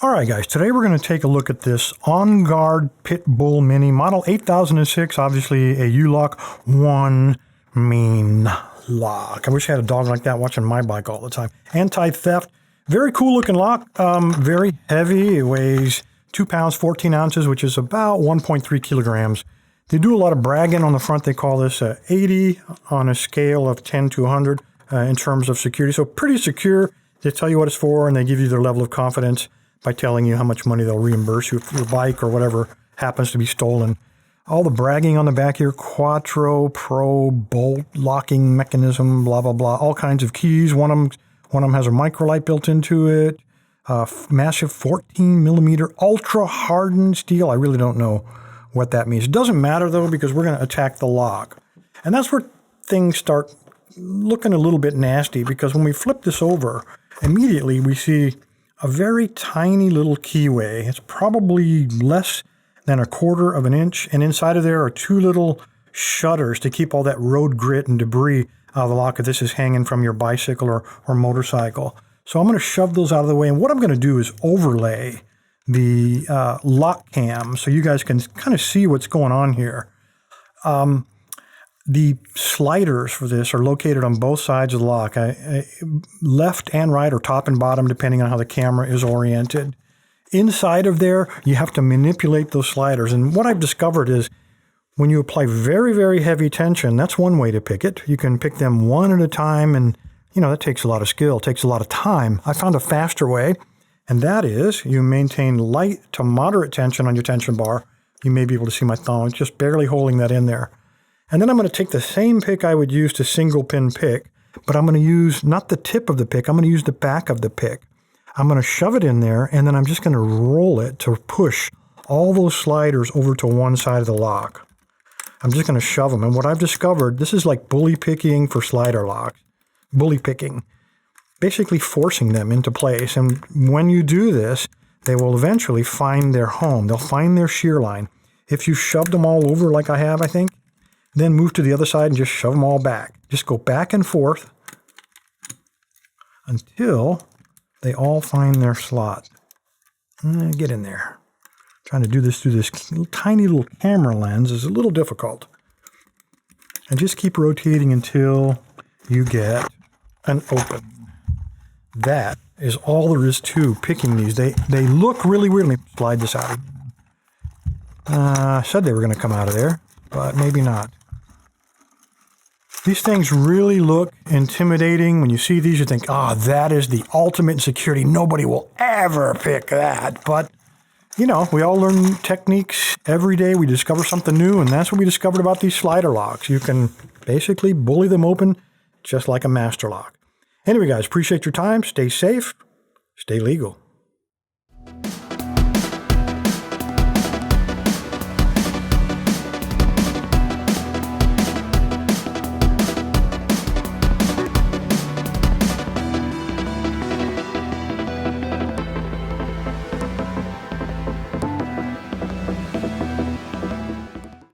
All right, guys, today we're going to take a look at this Onguard Pitbull Mini, model 8006, obviously a U-lock, one mean lock. I wish I had a dog like that watching my bike all the time. Anti-theft, very cool looking lock, very heavy. It weighs 2 pounds, 14 ounces, which is about 1.3 kilograms. They do a lot of bragging on the front. They call this 80 on a scale of 10 to 100 in terms of security. So pretty secure. They tell you what it's for, and they give you their level of confidence by telling you how much money they'll reimburse you for your bike or whatever happens to be stolen. All the bragging on the back here, Quattro Pro bolt locking mechanism, blah, blah, blah, all kinds of keys. One of them has a microlight built into it, massive 14 millimeter ultra hardened steel. I really don't know what that means. It doesn't matter though, because we're going to attack the lock. And that's where things start looking a little bit nasty, because when we flip this over, immediately we see a very tiny little keyway. It's probably less than 1/4 of an inch, and inside of there are 2 little shutters to keep all that road grit and debris out of the lock if this is hanging from your bicycle or motorcycle. So I'm going to shove those out of the way, and what I'm going to do is overlay the lock cam so you guys can kind of see what's going on here. The sliders for this are located on both sides of the lock, left and right, or top and bottom, depending on how the camera is oriented. Inside of there, you have to manipulate those sliders. And what I've discovered is when you apply very, very heavy tension, that's one way to pick it. You can pick them one at a time, and that takes a lot of skill, takes a lot of time. I found a faster way, and that is you maintain light to moderate tension on your tension bar. You may be able to see my thumb, it's just barely holding that in there. And then I'm going to take the same pick I would use to single pin pick, but I'm going to use not the tip of the pick, I'm going to use the back of the pick. I'm going to shove it in there, and then I'm just going to roll it to push all those sliders over to one side of the lock. I'm just going to shove them. And what I've discovered, this is like bully picking for slider locks. Bully picking. Basically forcing them into place. And when you do this, they will eventually find their home. They'll find their shear line. If you shoved them all over like I have, I think, then move to the other side and just shove them all back. Just go back and forth until they all find their slot. Get in there. Trying to do this through this tiny little camera lens is a little difficult. And just keep rotating until you get an open. That is all there is to picking these. They look really weird. Let me slide this out. I said they were going to come out of there, but maybe not. These things really look intimidating. When you see these, you think, that is the ultimate in security. Nobody will ever pick that. But, we all learn techniques every day. We discover something new, and that's what we discovered about these slider locks. You can basically bully them open just like a master lock. Anyway, guys, appreciate your time. Stay safe. Stay legal.